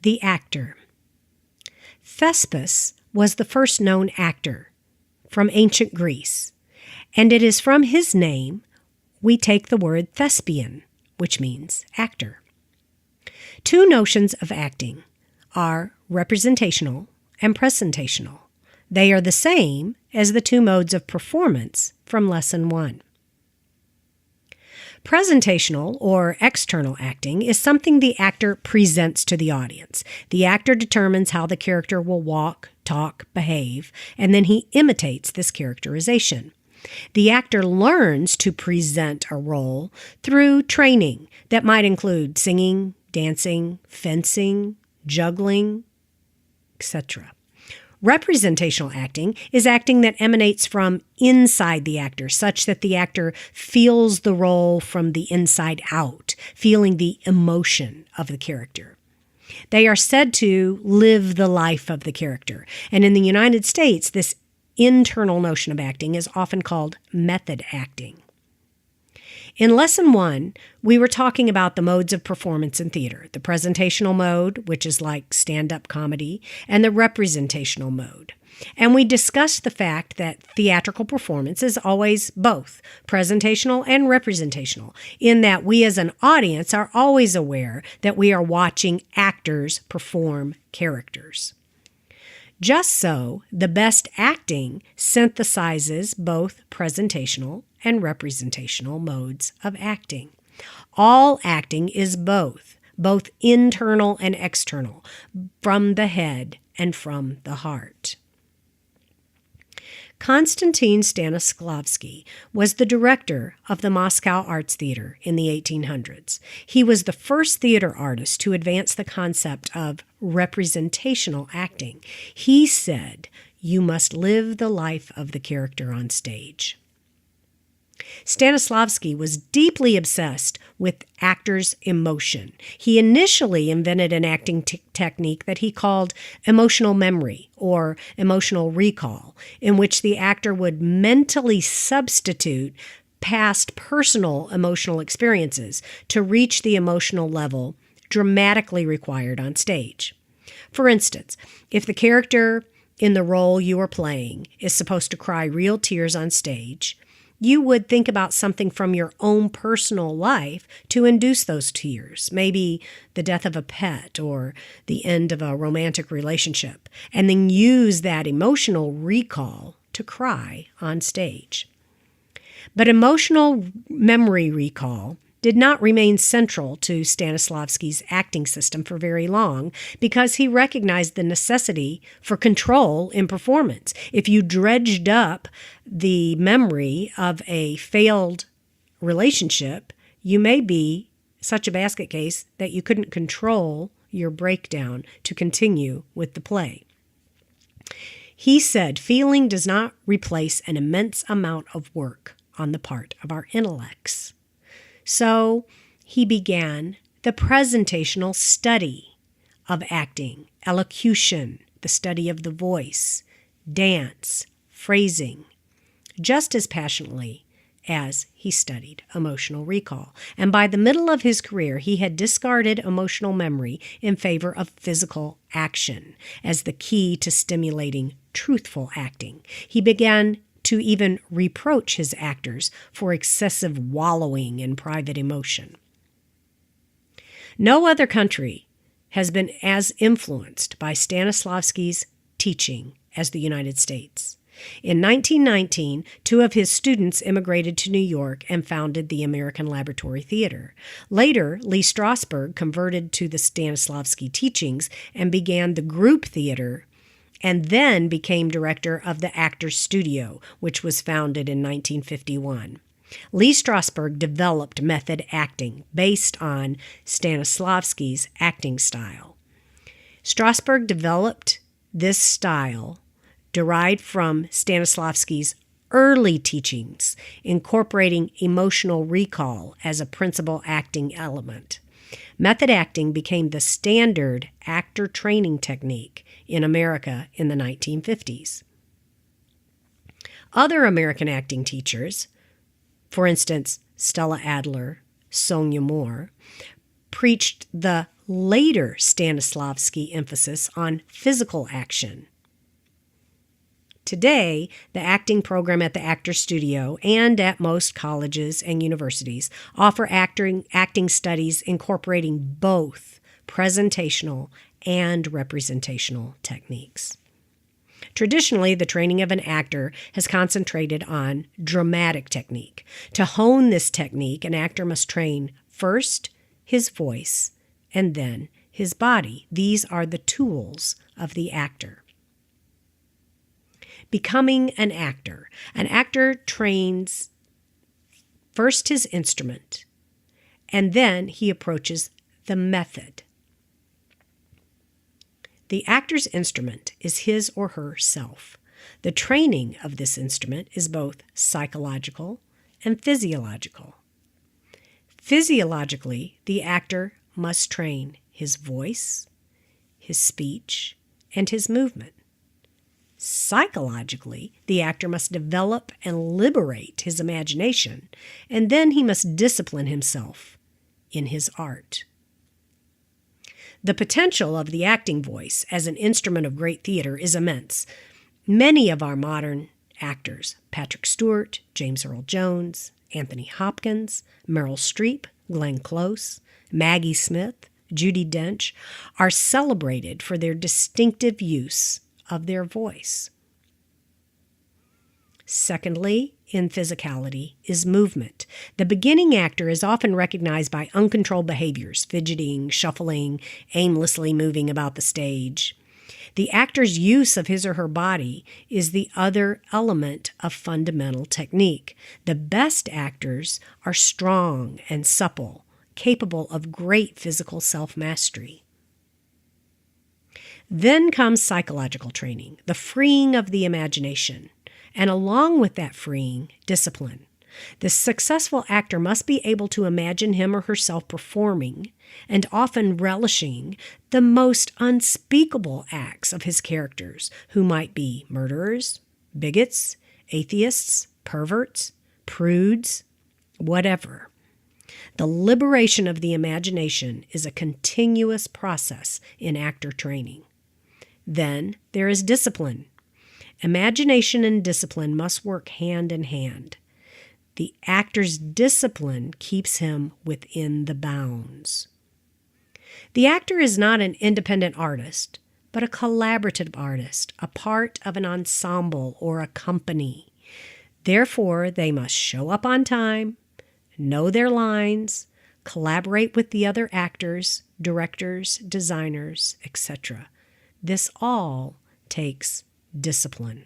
The actor. Thespis was the first known actor from ancient Greece, and it is from his name we take the word thespian, which means actor. Two notions of acting are representational and presentational. They are the same as the two modes of performance from Lesson 1. Presentational or external acting is something the actor presents to the audience. The actor determines how the character will walk, talk, behave, and then he imitates this characterization. The actor learns to present a role through training that might include singing, dancing, fencing, juggling, etc. Representational acting is acting that emanates from inside the actor, such that the actor feels the role from the inside out, feeling the emotion of the character. They are said to live the life of the character, and in the United States, this internal notion of acting is often called method acting. In Lesson 1, we were talking about the modes of performance in theater, the presentational mode, which is like stand-up comedy, and the representational mode. And we discussed the fact that theatrical performance is always both presentational and representational, in that we as an audience are always aware that we are watching actors perform characters. Just so, the best acting synthesizes both presentational and representational modes of acting. All acting is both internal and external, from the head and from the heart. Konstantin Stanislavski was the director of the Moscow Arts Theater in the 1800s. He was the first theater artist to advance the concept of representational acting. He said, "You must live the life of the character on stage." Stanislavski was deeply obsessed with actors' emotion. He initially invented an acting technique that he called emotional memory or emotional recall, in which the actor would mentally substitute past personal emotional experiences to reach the emotional level dramatically required on stage. For instance, if the character in the role you are playing is supposed to cry real tears on stage, you would think about something from your own personal life to induce those tears, maybe the death of a pet or the end of a romantic relationship, and then use that emotional recall to cry on stage. But emotional memory recall did not remain central to Stanislavski's acting system for very long because he recognized the necessity for control in performance. If you dredged up the memory of a failed relationship, you may be such a basket case that you couldn't control your breakdown to continue with the play. He said, "Feeling does not replace an immense amount of work on the part of our intellects." So he began the presentational study of acting, elocution, the study of the voice, dance, phrasing, just as passionately as he studied emotional recall. And by the middle of his career, he had discarded emotional memory in favor of physical action as the key to stimulating truthful acting. He began to even reproach his actors for excessive wallowing in private emotion. No other country has been as influenced by Stanislavski's teaching as the United States. In 1919, two of his students immigrated to New York and founded the American Laboratory Theater. Later, Lee Strasberg converted to the Stanislavski teachings and began the group theater, and then became director of the Actors Studio, which was founded in 1951. Lee Strasberg developed method acting based on Stanislavski's acting style. Strasberg developed this style derived from Stanislavski's early teachings, incorporating emotional recall as a principal acting element. Method acting became the standard actor training technique in America in the 1950s. Other American acting teachers, for instance, Stella Adler, Sonia Moore, preached the later Stanislavski emphasis on physical action. Today, the acting program at the Actors Studio and at most colleges and universities offer acting studies incorporating both presentational and representational techniques. Traditionally, the training of an actor has concentrated on dramatic technique. To hone this technique, an actor must train first his voice and then his body. These are the tools of the actor. Becoming an actor. An actor trains first his instrument, and then he approaches the method. The actor's instrument is his or her self. The training of this instrument is both psychological and physiological. Physiologically, the actor must train his voice, his speech, and his movement. Psychologically, the actor must develop and liberate his imagination, and then he must discipline himself in his art. The potential of the acting voice as an instrument of great theater is immense. Many of our modern actors, Patrick Stewart, James Earl Jones, Anthony Hopkins, Meryl Streep, Glenn Close, Maggie Smith, Judi Dench, are celebrated for their distinctive use of their voice. Secondly, in physicality, is movement. The beginning actor is often recognized by uncontrolled behaviors, fidgeting, shuffling, aimlessly moving about the stage. The actor's use of his or her body is the other element of fundamental technique. The best actors are strong and supple, capable of great physical self-mastery. Then comes psychological training, the freeing of the imagination, and along with that freeing, discipline. The successful actor must be able to imagine him or herself performing and often relishing the most unspeakable acts of his characters, who might be murderers, bigots, atheists, perverts, prudes, whatever. The liberation of the imagination is a continuous process in actor training. Then there is discipline. Imagination and discipline must work hand in hand. The actor's discipline keeps him within the bounds. The actor is not an independent artist, but a collaborative artist, a part of an ensemble or a company. Therefore, they must show up on time, know their lines, collaborate with the other actors, directors, designers, etc. This all takes discipline.